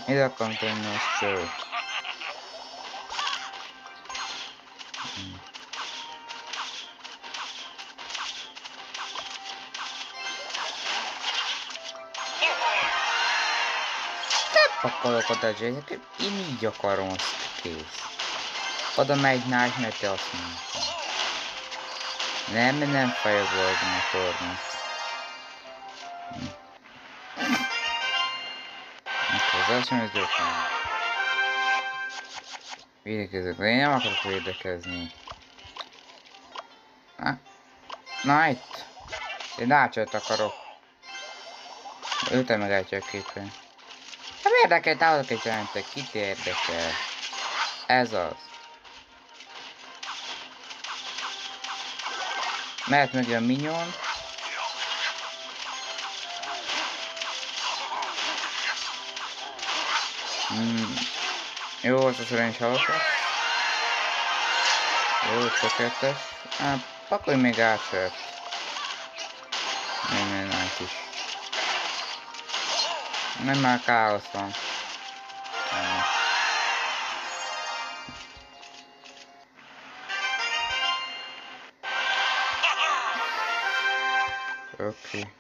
Ide akarom tenni a szőt. Pakolok oda Jason, én így akarom, azt kész. Oda megy Nike, mert te azt mondtad. Nem fireball a tornát. Az első az gyorsan. Védekezek, de én nem akarok védekezni. Night! Én ácsot akarok. Őt megálltja a képen. Nem érdekel, távolok egy jelentek, kit érdekel? Ez az. Mehet meg a minion. Jó, az én is hallottam. Jó, tökéletes. Pakolj még átsört. Nem át is. Nem már káosz van. Oké.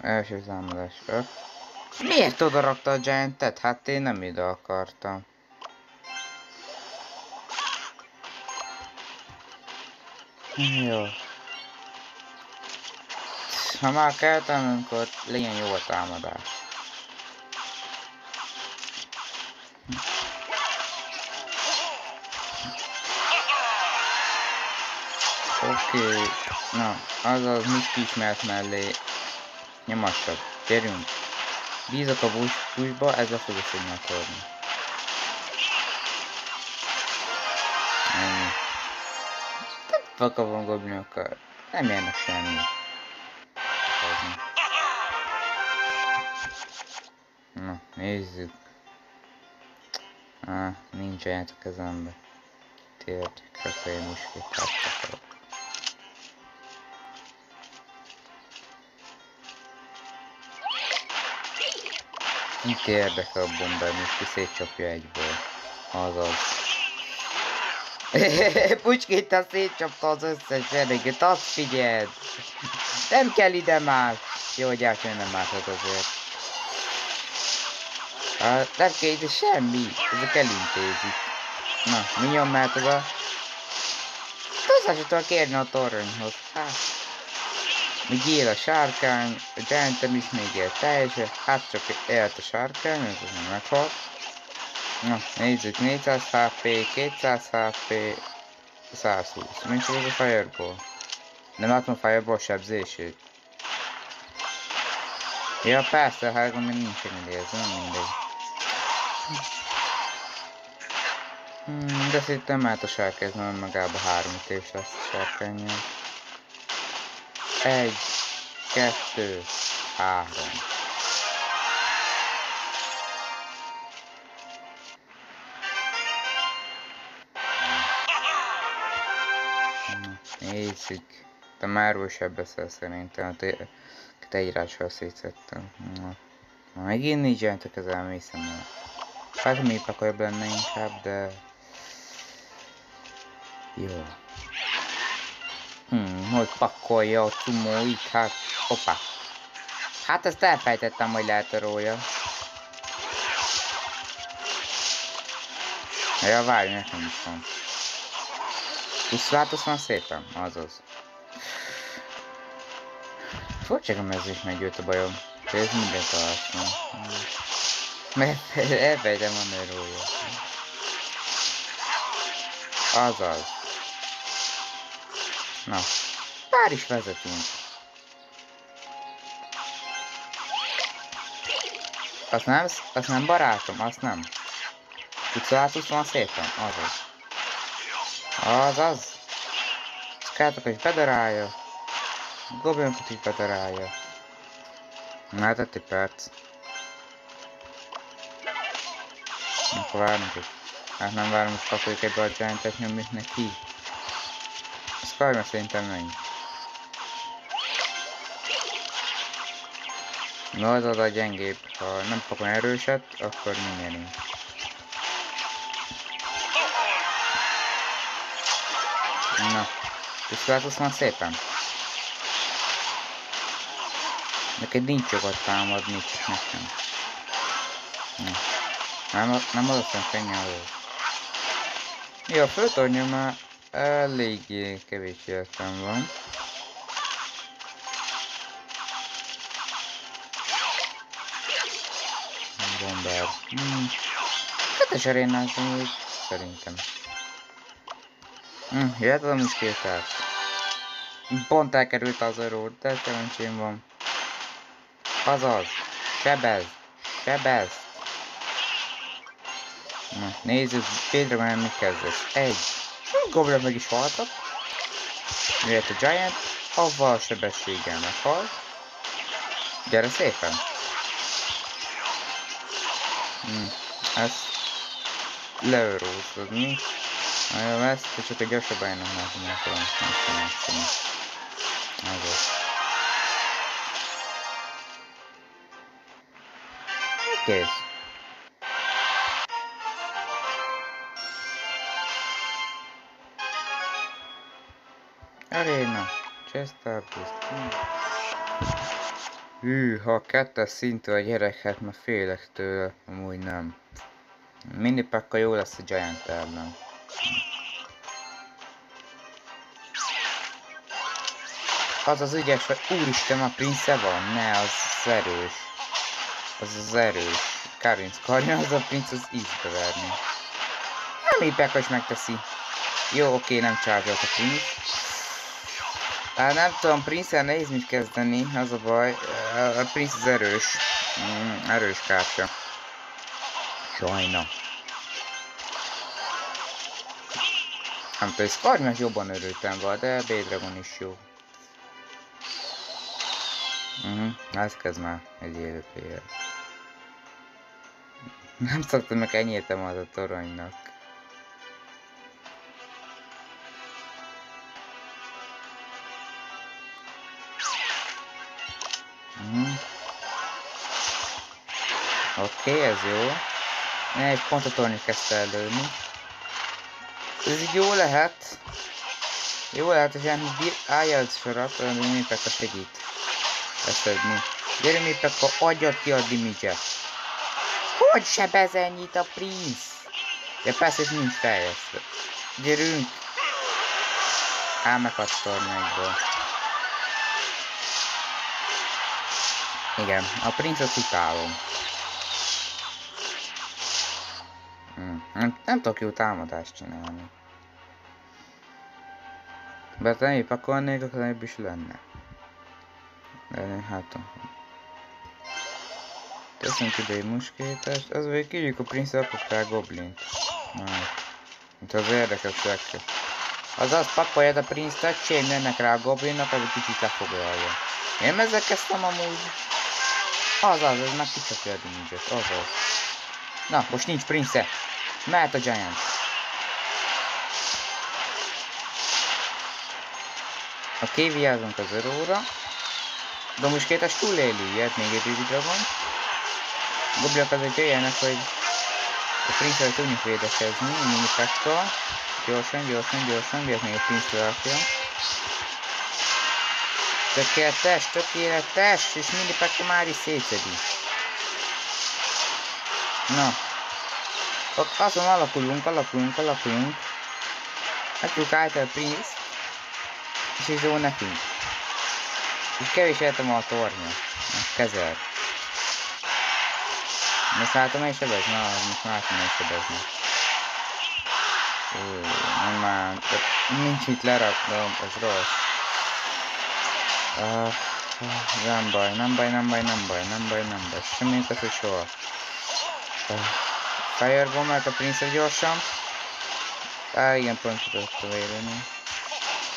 Első támadás. Miért oda rakta a Giantet? Hát én nem ide akartam. Jó. Ha már kell tanulnunk, akkor legyen jó a támadás. Oké. Na, azaz Miski ismert mellé. Nyomassabb. Gyerünk. Bízok a pushba, ez le fogja fogni a torni. Ennyi. Fakabon goblinokkal. Nem érnek semmi. Na, nézzük. Nincs olyan a kezembe. Tényleg, akkor én muskítát akarok. Kit érdekel a bomber, Muski szétcsapja egyből. Azaz. Pucskita szétcsapta az összes ereget, azt figyeld! Nem kell ide már! Jó, hogy átjön nem másod azért. Nem kell ide semmi, ezek elintézik. Na, minion mehet oda. Hozzá se tudok érni a toronyhoz. Még él a sárkány, a Giantem is még él teljesen, hát csak élt a sárkány, ez nem meghalt. Na, nézzük, 400 HP, 200 HP, 120. Nincs az a Fireball. Nem látom a Fireball sebzését. Ja, persze, hát még nincsen idő, ez nem mindegy. De szerintem át a sárkány, nem magába 3 ütés lesz a sárkánnyal. 1, 2, 3. Nézzük. Te már újabb beszél szerintem. Te írással szétszettem. Megint nincs jelentek az elmészem el. Hát még pakolja benne inkább, de... Jó. Hogy pakolja a cumóit, hát... Hoppá. Hát ezt elfejtettem, hogy lehet a rója. Ja, várj, nekem is van. Puszlátos van szépen? Azaz. Furcságom, ez is meggyőtt a bajom. Ez mindent alszom. Mert elfejtem a nőrója. Azaz. Na. Pár is vezetünk. Azt nem barátom, azt nem. Puszlátos van szépen? Azaz. Azaz. Skátokat is bedarálja. Goblinokat is bedarálja. Na hát egy perc. Akkor várunk is. Hát nem várom, hogy pakoljuk ebbe a Giantet, nyomjuk neki. Ez karma szerintem menj. Na az a gyengébb, ha nem kapom erőset, akkor mi nyerünk. Na, tisztáltasz már szépen? Neked nincs jogod támadni, csak nekem. Nem adottam könnyen. Jó, a főtornyom már eléggé kevés életem van. Bomber. Kettes arénázom úgy, szerintem. Jöhet az a muskétát. Pont elkerült az örót, de szerencsém van. Azaz. Sebez. Sebez. Na, nézzük, Pédre mit kezdesz. Egy. Goblin meg is haltak. Jöhet a Giant. Avval a sebességgel meghal. Gyere szépen. Ezt leőrózodni. Nagyon lesz, csak a gyorsabb állnak már, nem tudom, megcsinálni. Ez az. Kész. Aréna. Chest artist. Ha kettes szintű a gyerek, hát már félek tőle, amúgy nem. Minipacka jó lesz a Giant ellen. Az az ügyes, hogy úristen, a Prince van? Ne, az erős. Az erős. Karinc karja, az a Prince az ízbe verni. Minipacka is megteszi. Jó, oké, nem charge-olt a Prince. Nem tudom, Prince-el nehéz mit kezdeni, az a baj. A Prince az erős. Erős kártya. Sajna. Nem tudom, Skarnynak jobban örültem volna, de B-Dragon is jó. Ez kezd már egy élő player. Nem szoktam meg ennyietem az a toronynak. Oké, ez jó. Egy pont a tornyot kezdte előni. Ez így jó lehet. Jó lehet, hogy állja az sorat, olyan Minipacka segít leszedni. Gyere Minipacka, adjad ki a damage-et. Hogy sebez ennyit a Prince? Ja persze, és nincs fejlesztve. Gyerünk! Meghadt tornyákból. Igen, a Prince-ot utálom. Nem tudok jó támadást csinálni. De ha nem pakolnék, akkor nem is lenne. De hát... Teszünk ide egy muskétást, az vagy kívjuk a Prince-t, akkor kell Goblint. Mint az érdekesek. Azaz pakoljad a Prince-t, csémljenek rá a Goblinnak, az egy kicsit lefoglalja. Én ezzel kezdtem amúgy. Azaz, ez már kicsapja a damage-et, azaz. Na, most nincs Prince-e. Mehet a Giant. Oké, vigyázzunk az öróra. De most kétes túléli, jöhet még egy B-Dragon. Goblok azért jöjjenek, hogy a Prince-vel tudjuk védekezni, Minipackkal. Gyorsan, jöhet még a Prince lerakja. Tökéletes, és Minipacka már is szétszedi. Na. Azon alakulunk. Megtudjuk állítani a Prince. És így jó nekünk. És kevés értem a tornya. Kezel. Most látom én sebezni? Most látom én sebezni. Nem már. Nincs mit leraknom, ez rossz. Nem baj. Semmi tesz soha. Firebomb-elt a Prince gyorsan. Igen, pont tudott vélni.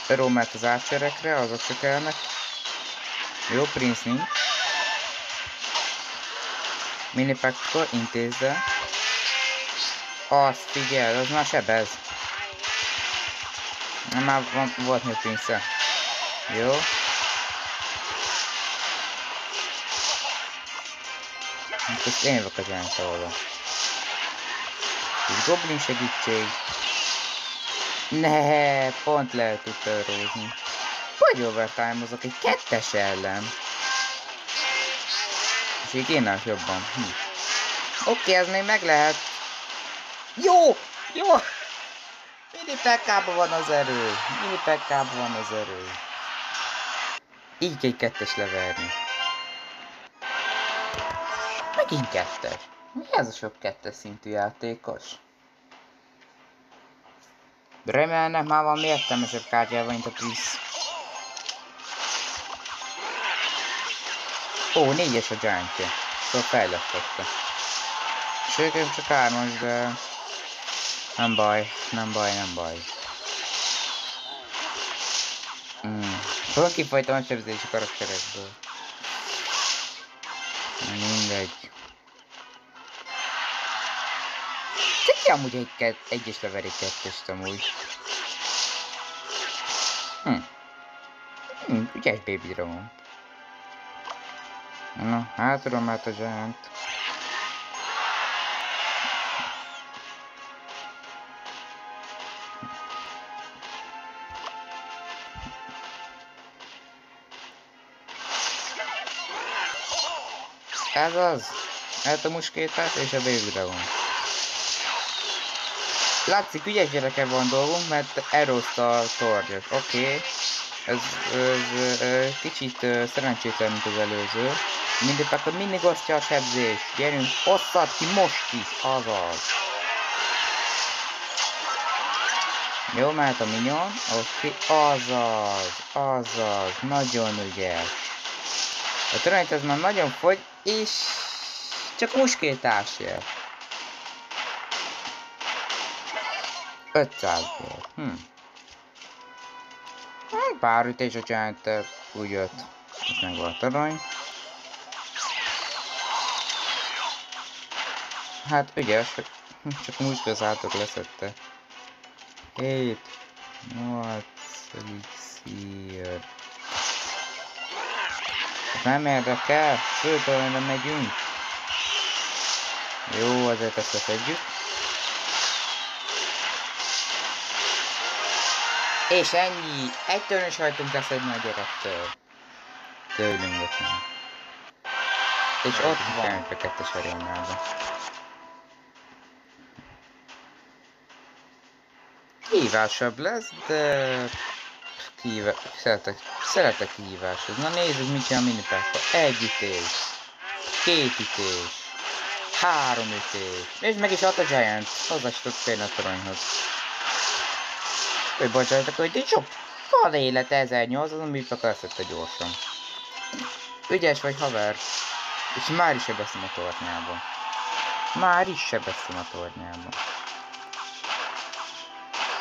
Rommelt az átcserekre, azok se kellnek. Jó, Prince nincs. Minipacka, intézze. Azt figyel, az már sebez. Már volt még Prince-e. Jó. Most ezt én vagyok az eltolva. És goblin segítség. Ne, pont lehet utolrózni. Hogy overtime-ozok egy 2-es ellen? És így én állok jobban. Oké, ez még meg lehet. Jó! Jó! Mini PK-ban van az erő. Mini PK-ban van az erő. Így egy 2-es leverni. Megint 2-es. Mi ez a sok 2-es szintű játékos? Remélem már valami értelmesebb kártyával, mint a Prisz. Ó, 4-es a Giantje. Szóval fejlesztette. Sőt, csak 3-as, de... Nem baj, nem baj, nem baj. Fogom kifajtam a sebzési karakterekből. Mindegy. Csak amúgy egyes lever egy 2-est amúgy. Ügyes Baby Dragon. Na, hátulom át a Giant. Ez az! Hát a muskétát és a Baby Dragon. Látszik, ügyes gyerekkel van dolgunk, mert elroszt a torgyot. Oké. Ez kicsit szerencsétlen, mint az előző. Mindig osztja a sebzés. Gyerünk, osszad ki most is, azaz. Jó, mehet a minyon. Oké, azaz. Nagyon ügyes. A toronyt ez már nagyon fogy, és csak muskétás jön. 500-ból. Pár ütés a Giant-tel úgy jött. És meg volt a torony. Hát ügyes, csak muskézátok leszette. 7, 8 elixír. Nem érdekel, főtoronyra megyünk. Jó, azért ezt lefedjük. És ennyi. Egy törnös hajtunk lesz egy nagy gyerektől. Tőlünk bocsánat. És ott van a 2-es arénában. Kihívásabb lesz, de... Szeretek kihíváshoz. Na nézzük, mit csinál a minipákba. 1 ütés. 2 ütés. 3 ütés. És meg is ad a Giant. Hozzásított félni a toronyhoz. Hogy bocsánat, hogy így sokkal élet 1008, azon mit akarszette gyorsan. Ügyes vagy, haver. És már is sebeztem a tornyába.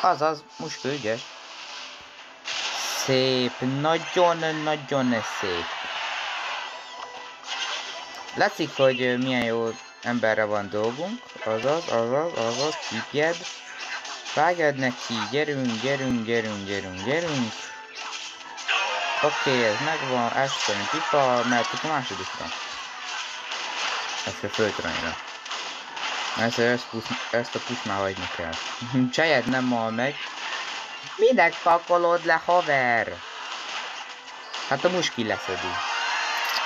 Azaz, muska ügyes. Szép, nagyon szép. Látszik, hogy milyen jó emberre van dolgunk. Azaz, kipjed. Vágjad neki, gyerünk. Oké, ez megvan, Ashton pipa, mert itt a másodikra. Ezt a földrányra. Ezt a push már hagyni kell. Csajed nem mal meg. Minek pakolod le, haver? Hát a muski leszedi.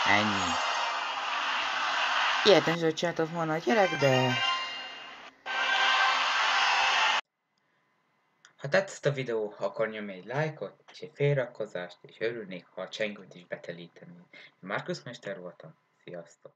Ennyi. Ilyet nem csináltam volna a gyerek, de... Ha tetszett a videó, akkor nyomj egy lájkot, és egy feliratkozást, és örülnék, ha a csengőt is betelítenéd. Markus Mester voltam. Sziasztok!